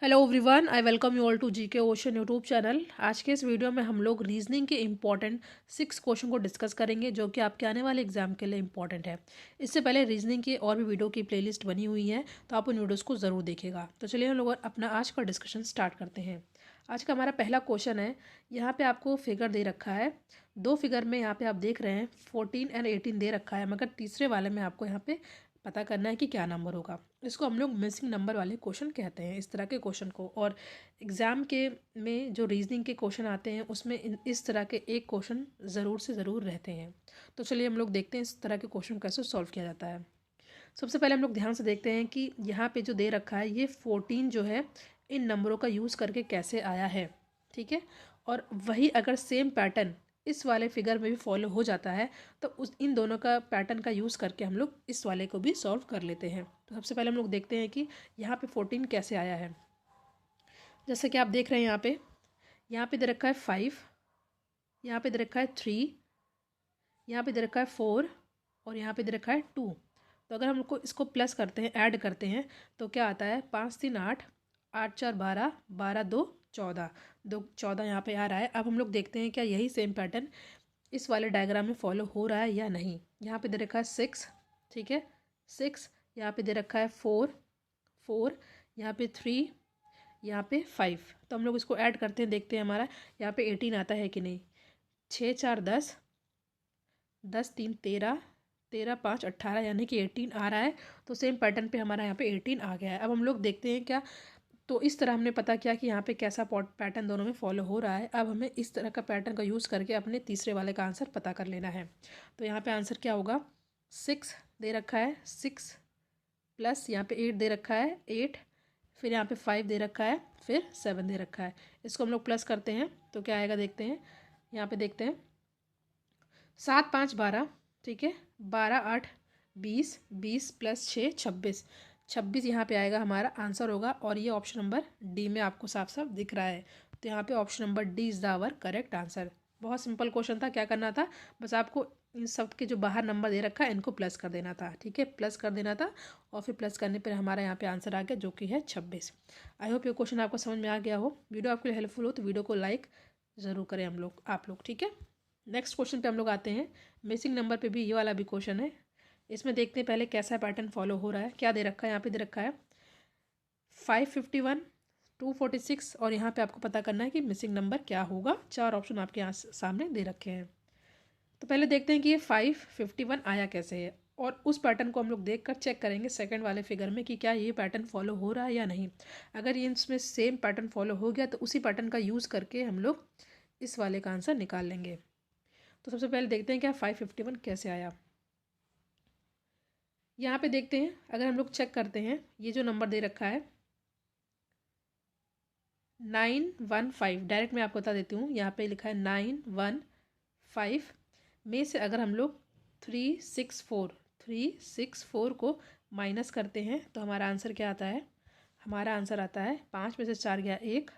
Hello everyone, I welcome you all to GK ocean YouTube channel. आज के इस video में हम लोग रीजनिंग के इम्पॉर्टेंट 6 क्वेश्चन को डिस्कस करेंगे जो कि आपके आने वाले एग्जाम के लिए इम्पॉर्टेंट है। इससे पहले रीजनिंग की और भी वीडियो की प्लेलिस्ट बनी हुई है, तो आप उन वीडियोस को ज़रूर देखिएगा। तो चलिए हम लोग अपना आज का डिस्कशन स्टार्ट करते हैं। आज का हमारा पहला क्वेश्चन है। यहाँ पे आपको फिगर दे रखा है, दो फिगर में यहाँ पे आप देख रहे हैं 14 एंड 18 दे रखा है, मगर तीसरे वाले में आपको यहाँ पे पता करना है कि क्या नंबर होगा। इसको हम लोग मिसिंग नंबर वाले क्वेश्चन कहते हैं, इस तरह के क्वेश्चन को। और एग्ज़ाम के में जो रीजनिंग के क्वेश्चन आते हैं उसमें इस तरह के एक क्वेश्चन ज़रूर से ज़रूर रहते हैं। तो चलिए हम लोग देखते हैं इस तरह के क्वेश्चन कैसे सॉल्व किया जाता है। सबसे पहले हम लोग ध्यान से देखते हैं कि यहाँ पे जो दे रखा है ये 14 जो है इन नंबरों का यूज़ करके कैसे आया है। ठीक है, और वही अगर सेम पैटर्न इस वाले फिगर में भी फॉलो हो जाता है तो उस इन दोनों का पैटर्न का यूज़ करके हम लोग इस वाले को भी सॉल्व कर लेते हैं। तो सबसे पहले हम लोग देखते हैं कि यहाँ पे 14 कैसे आया है। जैसे कि आप देख रहे हैं यहाँ पे दे रखा है 5, यहाँ पे दे रखा है 3, यहाँ पे दे रखा है 4 और यहाँ पे दे रखा है 2। तो अगर हम लोग को इसको प्लस करते हैं, ऐड करते हैं, तो क्या आता है 5 3 8, 8 4 12, 12 2 14, 2 14 यहाँ पे आ रहा है। अब हम लोग देखते हैं क्या यही सेम पैटर्न इस वाले डायग्राम में फॉलो हो रहा है या नहीं। यहाँ पे दे रखा है 6, ठीक है 6, यहाँ पे दे रखा है 4 4, यहाँ पे 3, यहाँ पे 5। तो हम लोग इसको ऐड करते हैं, देखते हैं हमारा यहाँ पे 18 आता है कि नहीं। 6 4 10, 10 3 13, 13 5 18, यानी कि 18 आ रहा है। तो सेम पैटर्न पे हमारा यहाँ पे 18 आ गया है। अब हम लोग देखते हैं क्या, तो इस तरह हमने पता किया कि यहाँ पे कैसा पैटर्न दोनों में फॉलो हो रहा है। अब हमें इस तरह का पैटर्न का यूज़ करके अपने तीसरे वाले का आंसर पता कर लेना है। तो यहाँ पे आंसर क्या होगा, 6 दे रखा है, 6 प्लस यहाँ पे 8 दे रखा है, 8, फिर यहाँ पे 5 दे रखा है, फिर 7 दे रखा है। इसको हम लोग प्लस करते हैं तो क्या आएगा देखते हैं। यहाँ पे देखते हैं 7 5 12, ठीक है 12 8 20, 20 प्लस 6 26, 26 यहाँ पे आएगा, हमारा आंसर होगा। और ये ऑप्शन नंबर डी में आपको साफ साफ दिख रहा है। तो यहाँ पे option number D is the our correct answer. बहुत सिंपल क्वेश्चन था, क्या करना था, बस आपको इन सब के जो बाहर नंबर दे रखा है इनको प्लस कर देना था। ठीक है, प्लस कर देना था और फिर प्लस करने पर हमारा यहाँ पे आंसर आ गया जो कि है 26। आई होप ये क्वेश्चन आपको समझ में आ गया हो। वीडियो आपके लिए हेल्पफुल हो तो वीडियो को लाइक ज़रूर करें आप लोग। ठीक है, नेक्स्ट क्वेश्चन पे हम लोग आते हैं। मिसिंग नंबर पे भी ये वाला भी क्वेश्चन है। इसमें देखते हैं पहले कैसा पैटर्न फॉलो हो रहा है। क्या दे रखा है, यहाँ पे दे रखा है 551, 246 और यहाँ पे आपको पता करना है कि मिसिंग नंबर क्या होगा। चार ऑप्शन आपके यहाँ सामने दे रखे हैं। तो पहले देखते हैं कि ये 551 आया कैसे है, और उस पैटर्न को हम लोग देख कर चेक करेंगे सेकंड वाले फिगर में कि क्या ये पैटर्न फॉलो हो रहा है या नहीं। अगर ये इसमें सेम पैटर्न फॉलो हो गया तो उसी पैटर्न का यूज़ करके हम लोग इस वाले का आंसर निकाल लेंगे। तो सबसे पहले देखते हैं क्या 551 कैसे आया। यहाँ पे देखते हैं, अगर हम लोग चेक करते हैं ये जो नंबर दे रखा है 915, डायरेक्ट मैं आपको बता देती हूँ, यहाँ पे लिखा है 915 में से अगर हम लोग 364 को माइनस करते हैं तो हमारा आंसर क्या आता है। हमारा आंसर आता है 5 में से 4 गया 1,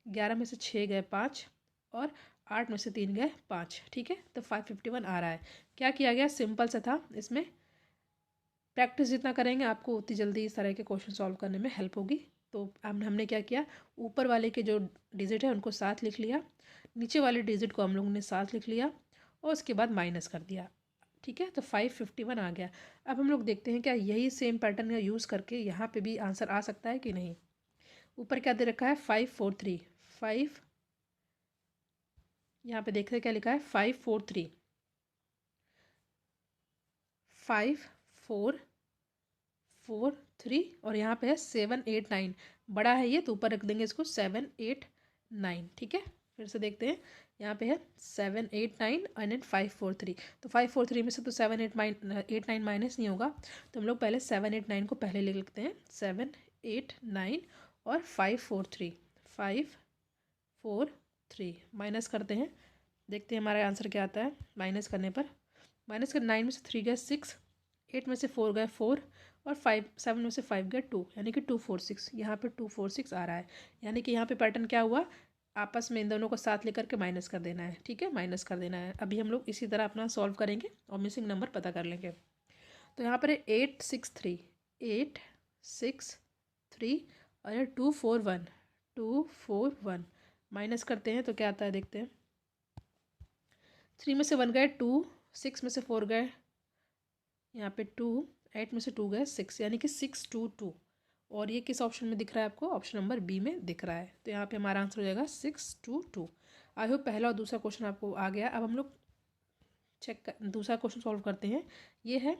11 में से 6 गए 5 और 8 में से 3 गए 5। ठीक है, तो 551 आ रहा है। क्या किया गया, सिंपल सा था। इसमें प्रैक्टिस जितना करेंगे आपको उतनी जल्दी इस तरह के क्वेश्चन सॉल्व करने में हेल्प होगी। तो हमने क्या किया, ऊपर वाले के जो डिजिट है उनको साथ लिख लिया, नीचे वाले डिजिट को हम लोगों ने साथ लिख लिया और उसके बाद माइनस कर दिया। ठीक है, तो 551 आ गया। अब हम लोग देखते हैं क्या यही सेम पैटर्न का यूज़ करके यहाँ पे भी आंसर आ सकता है कि नहीं। ऊपर क्या दे रखा है 543, 5, यहाँ पे देखते हैं क्या लिखा है 543, 5 4 4 3 और यहाँ पे है 7 8 9, बड़ा है ये तो ऊपर रख देंगे इसको 7 8 9। ठीक है, फिर से देखते हैं, यहाँ पे है 7 8 9 एंड 543। तो 543 में से तो 7 8 9 माइनस नहीं होगा, तो हम लोग पहले 7 8 9 को पहले लिख लेते हैं, 7 8 9 और 543 माइनस करते हैं, देखते हैं हमारा आंसर क्या आता है। माइनस करने पर, माइनस कर 9 में से 3 गए 6, 8 में से 4 गए 4 और 7 में से 5 गए 2, यानी कि 246। यहाँ पे 246 आ रहा है, यानी कि यहाँ पे पैटर्न क्या हुआ, आपस में इन दोनों को साथ लेकर के माइनस कर देना है। ठीक है, माइनस कर देना है। अभी हम लोग इसी तरह अपना सॉल्व करेंगे और मिसिंग नंबर पता कर लेंगे। तो यहाँ पर है 8 6 3, 8 6 3 अरे 241, 241 माइनस करते हैं तो क्या आता है देखते हैं। 3 में से 1 गए 2, 6 में से 4 गए यहाँ पे 2, 8 में से 2 गए 6, यानी कि 622। और ये किस ऑप्शन में दिख रहा है आपको? ऑप्शन नंबर बी में दिख रहा है। तो यहाँ पे हमारा आंसर हो जाएगा 622। आई होप पहला और दूसरा क्वेश्चन आपको आ गया। अब हम लोग दूसरा क्वेश्चन सॉल्व करते हैं। ये है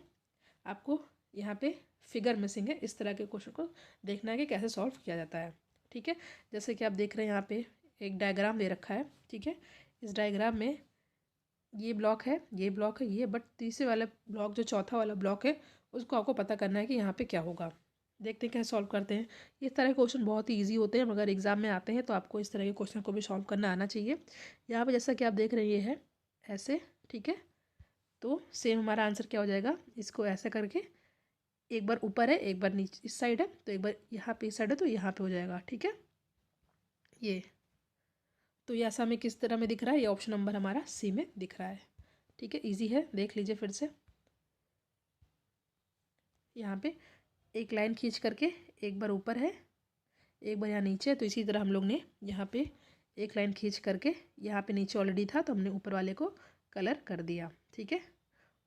आपको यहाँ पे फिगर मिसिंग है, इस तरह के क्वेश्चन को देखना है कि कैसे सॉल्व किया जाता है। ठीक है, जैसे कि आप देख रहे हैं यहाँ पे एक डायग्राम दे रखा है। ठीक है, इस डायग्राम में ये ब्लॉक है, ये ब्लॉक है, ये बट तीसरे वाला ब्लॉक जो चौथा वाला ब्लॉक है उसको आपको पता करना है कि यहाँ पे क्या होगा। देखते हैं कैसे सॉल्व करते हैं। इस तरह के क्वेश्चन बहुत ही ईजी होते हैं, मगर एग्जाम में आते हैं तो आपको इस तरह के क्वेश्चन को भी सॉल्व करना आना चाहिए। यहाँ पे जैसा कि आप देख रहे हैं ये है ऐसे। ठीक है, तो सेम हमारा आंसर क्या हो जाएगा, इसको ऐसे करके एक बार ऊपर है एक बार नीचे इस साइड है, तो एक बार यहाँ पे इस साइड है तो यहाँ पे हो जाएगा। ठीक है, ये तो ये ऐसा में किस तरह में दिख रहा है, ये ऑप्शन नंबर हमारा सी में दिख रहा है। ठीक है, इजी है, देख लीजिए फिर से। यहाँ पे एक लाइन खींच करके एक बार ऊपर है एक बार यहाँ नीचे है, तो इसी तरह हम लोग ने यहाँ पे एक लाइन खींच करके यहाँ पे नीचे ऑलरेडी था तो हमने ऊपर वाले को कलर कर दिया। ठीक है,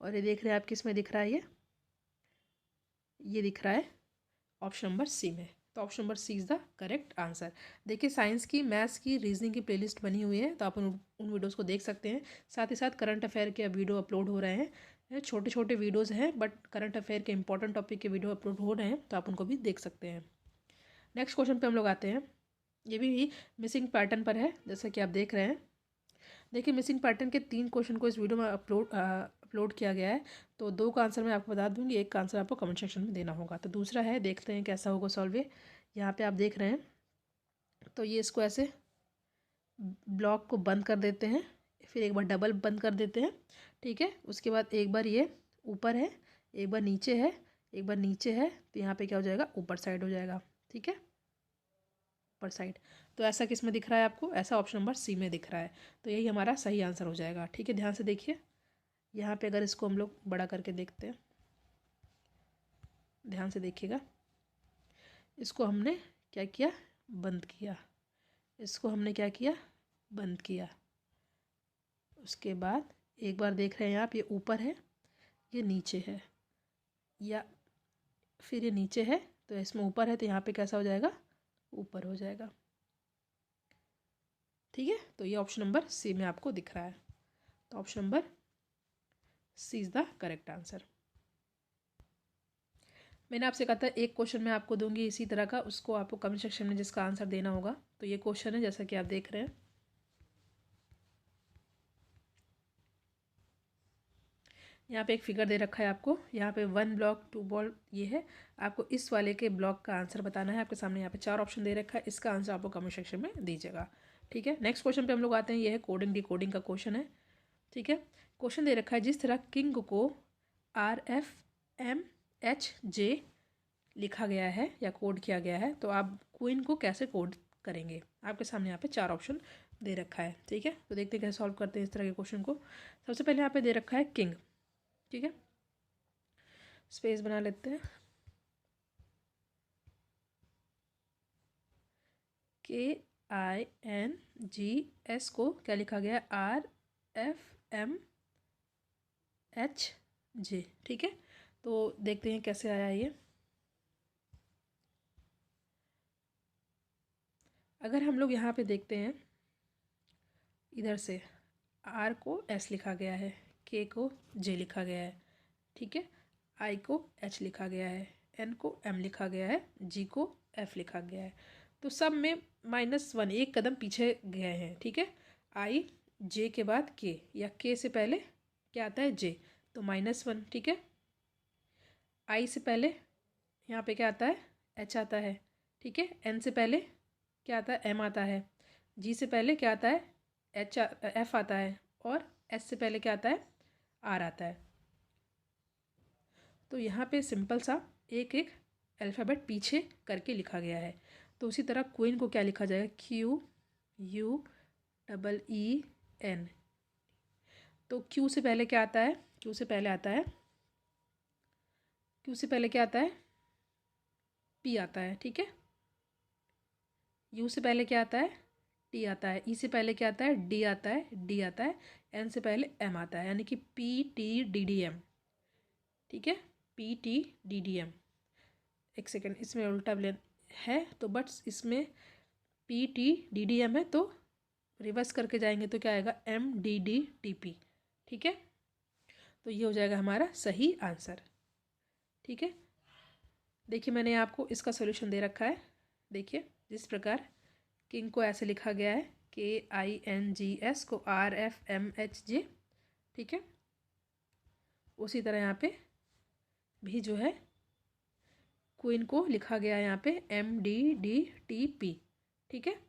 और ये देख रहे हैं आप किस में दिख रहा है, ये दिख रहा है ऑप्शन नंबर सी में। तो option number C is the correct answer. देखिए साइंस की, मैथ्स की, रीजनिंग की प्लेलिस्ट बनी हुई है, तो आप उन वीडियोस को देख सकते हैं। साथ ही साथ करंट अफेयर के वीडियो अपलोड हो रहे हैं, छोटे छोटे वीडियोस हैं बट करंट अफेयर के इंपॉर्टेंट टॉपिक के वीडियो अपलोड हो रहे हैं, तो आप उनको भी देख सकते हैं। नेक्स्ट क्वेश्चन पे हम लोग आते हैं। ये भी मिसिंग पैटर्न पर है, जैसा कि आप देख रहे हैं। देखिए मिसिंग पैटर्न के 3 क्वेश्चन को इस वीडियो में अपलोड किया गया है, तो 2 का आंसर मैं आपको बता दूंगी, एक का आंसर आपको कमेंट सेक्शन में देना होगा। तो दूसरा है, देखते हैं कैसा होगा सॉल्व। ये यहाँ पे आप देख रहे हैं, तो ये इसको ऐसे ब्लॉक को बंद कर देते हैं, फिर एक बार डबल बंद कर देते हैं। ठीक है, उसके बाद एक बार ये ऊपर है एक बार नीचे है एक बार नीचे है, तो यहाँ पे क्या हो जाएगा, ऊपर साइड हो जाएगा। ठीक है, ऊपर साइड। तो ऐसा किस में दिख रहा है आपको? ऐसा ऑप्शन नंबर सी में दिख रहा है, तो यही हमारा सही आंसर हो जाएगा। ठीक है, ध्यान से देखिए। यहाँ पे अगर इसको हम लोग बड़ा करके देखते हैं, ध्यान से देखिएगा, इसको हमने क्या किया, बंद किया। इसको हमने क्या किया, बंद किया। उसके बाद एक बार देख रहे हैं आप, ये ऊपर है ये नीचे है, या फिर ये नीचे है तो इसमें ऊपर है, तो यहाँ पे कैसा हो जाएगा, ऊपर हो जाएगा। ठीक है, तो ये ऑप्शन नंबर सी में आपको दिख रहा है, तो option number C is the correct answer. मैंने आपसे कहा था एक क्वेश्चन मैं आपको दूंगी इसी तरह का, उसको आपको कमेंट सेक्शन में जिसका आंसर देना होगा। तो ये क्वेश्चन है जैसा कि आप देख रहे हैं। यहाँ पे एक फिगर दे रखा है आपको, यहाँ पे 1 ब्लॉक 2 बॉल ये है, आपको इस वाले के ब्लॉक का आंसर बताना है। आपके सामने यहाँ पे 4 ऑप्शन दे रखा है, इसका आंसर आपको कमेंट सेक्शन में दीजिएगा। ठीक है, नेक्स्ट क्वेश्चन पे हम लोग आते हैं। ये है कोडिंग डिकोडिंग का क्वेश्चन है। ठीक है, क्वेश्चन दे रखा है, जिस तरह किंग को RFMHJ लिखा गया है या कोड किया गया है, तो आप क्वीन को कैसे कोड करेंगे? आपके सामने यहाँ पे 4 ऑप्शन दे रखा है। ठीक है, तो देखते हैं कैसे सॉल्व करते हैं इस तरह के क्वेश्चन को। सबसे पहले यहाँ पे दे रखा है किंग। ठीक है, स्पेस बना लेते हैं। KINGS को क्या लिखा गया, RFMHJ। ठीक है, तो देखते हैं कैसे आया ये। अगर हम लोग यहाँ पे देखते हैं, इधर से R को S लिखा गया है, K को J लिखा गया है। ठीक है, I को H लिखा गया है, N को M लिखा गया है, G को F लिखा गया है। तो सब में -1 एक कदम पीछे गए हैं। ठीक है, I J के बाद K, या K से पहले क्या आता है, J, तो -1। ठीक है, I से पहले यहाँ पे क्या आता है, H आता है। ठीक है, N से पहले क्या आता है, M आता है। G से पहले क्या आता है, F आता है, और S से पहले क्या आता है, R आता है। तो यहाँ पे सिंपल सा एक एक अल्फ़ाबेट पीछे करके लिखा गया है। तो उसी तरह क्वीन को क्या लिखा जाएगा, QUEEN। तो Q से पहले क्या आता है, Q से पहले आता है, Q से पहले क्या आता है, P आता है। ठीक है, यू से पहले क्या आता है, टी आता है, ई से पहले क्या आता है, डी आता है, डी आता है, एन से पहले एम आता है, यानी कि P T D D M. ठीक है, P T D D M. एक सेकेंड, इसमें उल्टा ब्लेन है तो बट इसमें P T D D M है, तो रिवर्स करके जाएंगे तो क्या आएगा, M D D T P. ठीक है, तो ये हो जाएगा हमारा सही आंसर। ठीक है, देखिए मैंने आपको इसका सोल्यूशन दे रखा है। देखिए जिस प्रकार किंग को ऐसे लिखा गया है, KINGS को RFMHJ। ठीक है, उसी तरह यहाँ पे भी जो है क्वीन को लिखा गया है यहाँ पे MDDTP। ठीक है,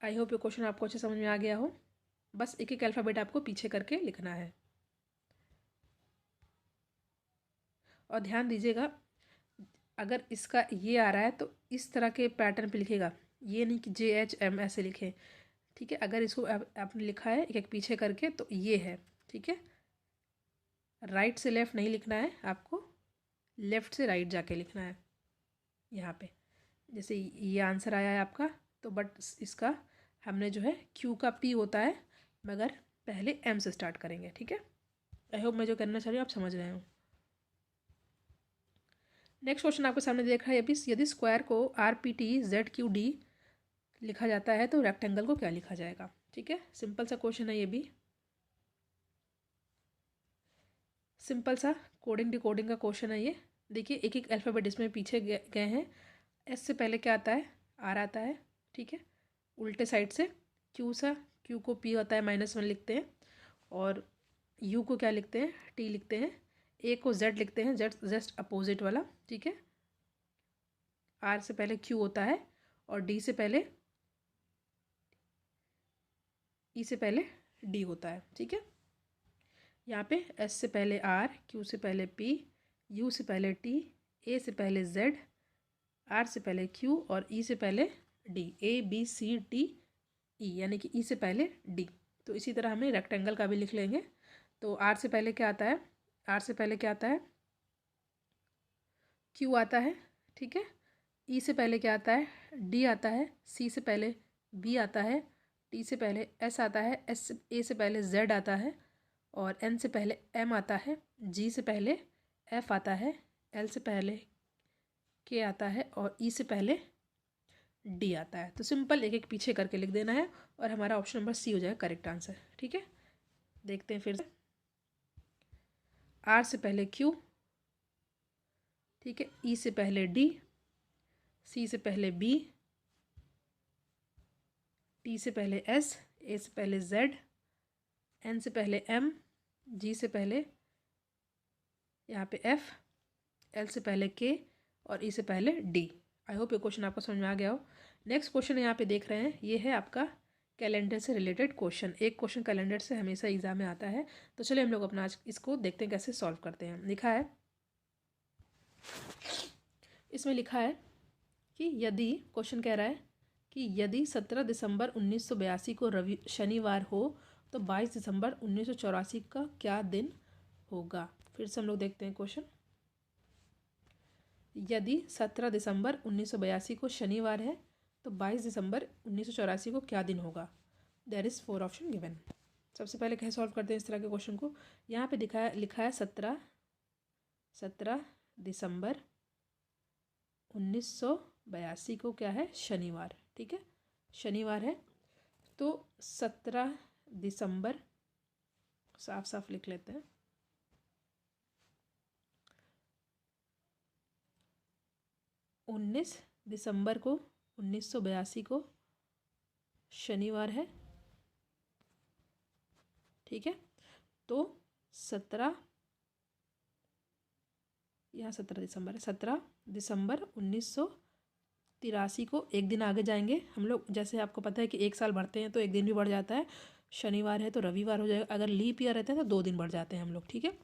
आई होप ये क्वेश्चन आपको अच्छे समझ में आ गया हो। बस एक एक अल्फ़ाबेट आपको पीछे करके लिखना है। और ध्यान दीजिएगा, अगर इसका ये आ रहा है तो इस तरह के पैटर्न पे लिखेगा, ये नहीं कि JHM ऐसे लिखे। ठीक है, अगर इसको आपने लिखा है एक एक पीछे करके तो ये है। ठीक है, राइट से लेफ़्ट नहीं लिखना है आपको, लेफ़्ट से राइट जाके लिखना है। यहाँ पे जैसे ये आंसर आया है आपका, तो बट इसका हमने जो है Q का P होता है, मगर पहले M से स्टार्ट करेंगे। ठीक है, आई होप मैं जो करना चाह रही हूँ आप समझ रहे हो। नेक्स्ट क्वेश्चन आपके सामने देख रहा है, यदि स्क्वायर को RPTZQD लिखा जाता है तो रेक्टेंगल को क्या लिखा जाएगा। ठीक है, सिंपल सा क्वेश्चन है, ये भी सिंपल सा कोडिंग डिकोडिंग का क्वेश्चन है ये। देखिए एक एक अल्फ़ाबेट इसमें पीछे गए हैं। एस से पहले क्या आता है, आर आता है। ठीक है, उल्टे साइड से क्यू को पी होता है -1 लिखते हैं, और यू को क्या लिखते हैं, टी लिखते हैं, ए को जेड लिखते हैं, जेड जस्ट अपोजिट वाला। ठीक है, आर से पहले क्यू होता है, और डी से पहले ई से पहले डी होता है। ठीक है, यहाँ पे एस से पहले आर, क्यू से पहले पी, यू से पहले टी, ए से पहले जेड, आर से पहले क्यू, और ई से पहले डी। ABCD E, यानी कि ई से पहले डी। तो इसी तरह हमें रेक्टेंगल का भी लिख लेंगे। तो आर से पहले क्या आता है, आर से पहले क्या आता है, क्यू आता है। ठीक है, ई से पहले क्या आता है, डी आता है, सी से पहले बी आता है, टी से पहले एस आता है, ए से पहले जेड आता है, और एन से पहले एम आता है, जी से पहले एफ आता है, एल से पहले के आता है, और ई से पहले डी आता है। तो सिंपल एक एक पीछे करके लिख देना है, और हमारा ऑप्शन नंबर सी हो जाएगा करेक्ट आंसर। ठीक है, देखते हैं फिर से। आर से पहले क्यू, ठीक है, ई से पहले डी, सी से पहले बी, टी से पहले एस, ए से पहले जेड, एन से पहले एम, जी से पहले यहाँ पे एफ, एल से पहले के, और ई से पहले डी। आई होप ये क्वेश्चन आपको समझ में आ गया हो। नेक्स्ट क्वेश्चन यहाँ पे देख रहे हैं, ये है आपका कैलेंडर से रिलेटेड क्वेश्चन। एक क्वेश्चन कैलेंडर से हमेशा एग्जाम में आता है, तो चलिए हम लोग अपना आज इसको देखते हैं कैसे सॉल्व करते हैं। लिखा है, इसमें लिखा है कि यदि, क्वेश्चन कह रहा है कि यदि 17 दिसंबर 1982 को शनिवार हो तो 22 दिसंबर 1984 का क्या दिन होगा। फिर से हम लोग देखते हैं क्वेश्चन। यदि 17 दिसंबर 1982 को शनिवार है तो 22 दिसंबर 1984 को क्या दिन होगा। There is 4 option given. सबसे पहले कैसे सॉल्व करते हैं इस तरह के क्वेश्चन को। यहाँ पे लिखा है 17 दिसंबर 1982 को क्या है, शनिवार। ठीक है, शनिवार है, तो 17 दिसंबर, साफ साफ लिख लेते हैं, 19 दिसंबर को 1982 को शनिवार है। ठीक है, तो 17, यहाँ 17 दिसंबर है, 17 दिसंबर 1983 को एक दिन आगे जाएंगे हम लोग। जैसे आपको पता है कि एक साल बढ़ते हैं तो एक दिन भी बढ़ जाता है, शनिवार है तो रविवार हो जाएगा, अगर लीप ईयर रहता है तो 2 दिन बढ़ जाते हैं हम लोग। ठीक है,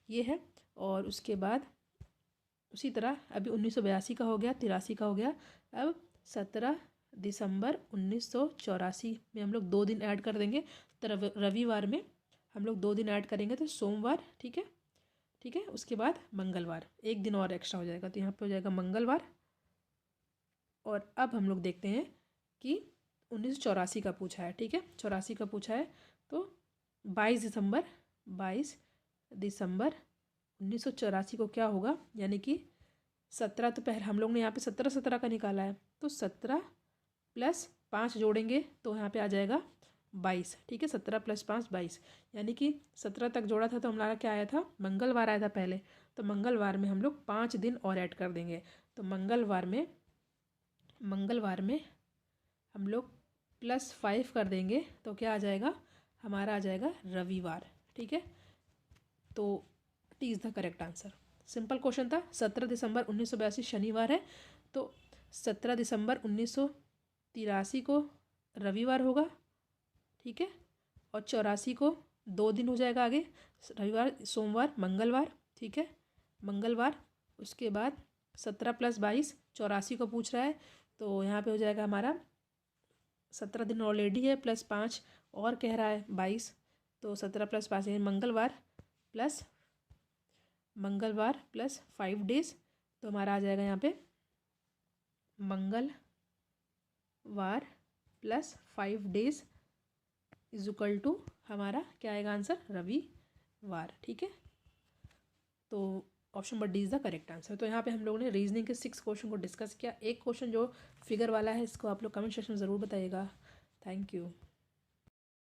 ये है। और उसके बाद उसी तरह अभी 1982 का हो गया, 83 का हो गया, अब 17 दिसंबर 1984 में हम लोग 2 दिन ऐड कर देंगे, तो रविवार में हम लोग 2 दिन ऐड करेंगे तो सोमवार। ठीक है, ठीक है, उसके बाद मंगलवार, एक दिन और एक्स्ट्रा हो जाएगा, तो यहाँ पे हो जाएगा मंगलवार। और अब हम लोग देखते हैं कि 1984 का पूछा है, ठीक है, 84 का पूछा है। तो 22 दिसंबर 1984 को क्या होगा, यानी कि 17, तो पहले हम लोग ने यहाँ पे 17 का निकाला है, तो 17 + 5 जोड़ेंगे तो यहाँ पे आ जाएगा 22, ठीक है, 17 + 5 22, यानी कि 17 तक जोड़ा था तो हमारा क्या आया था, मंगलवार आया था पहले, तो मंगलवार में हम लोग 5 दिन और ऐड कर देंगे। तो मंगलवार में हम लोग +5 कर देंगे तो क्या आ जाएगा, हमारा आ जाएगा रविवार, ठीक है। तो T is the correct answer. Simple question था। 17 दिसंबर 1982 शनिवार है, तो 17 दिसंबर 1983 को रविवार होगा, ठीक है, और 84 को 2 दिन हो जाएगा आगे, रविवार सोमवार मंगलवार, ठीक है, मंगलवार। उसके बाद 17 + 22 84 को पूछ रहा है, तो यहाँ पे हो जाएगा हमारा 17 दिन ऑलरेडी है, +5 और कह रहा है 22, तो 17 + 5 यानी मंगलवार + 5 डेज, तो हमारा आ जाएगा यहाँ पे मंगलवार + 5 डेज = हमारा क्या आएगा आंसर, रविवार, ठीक है। तो option number D is the correct answer. तो यहाँ पे हम लोगों ने रीजनिंग के 6 क्वेश्चन को डिस्कस किया। एक क्वेश्चन जो फिगर वाला है इसको आप लोग कमेंट सेक्शन में ज़रूर बताइएगा। Thank you.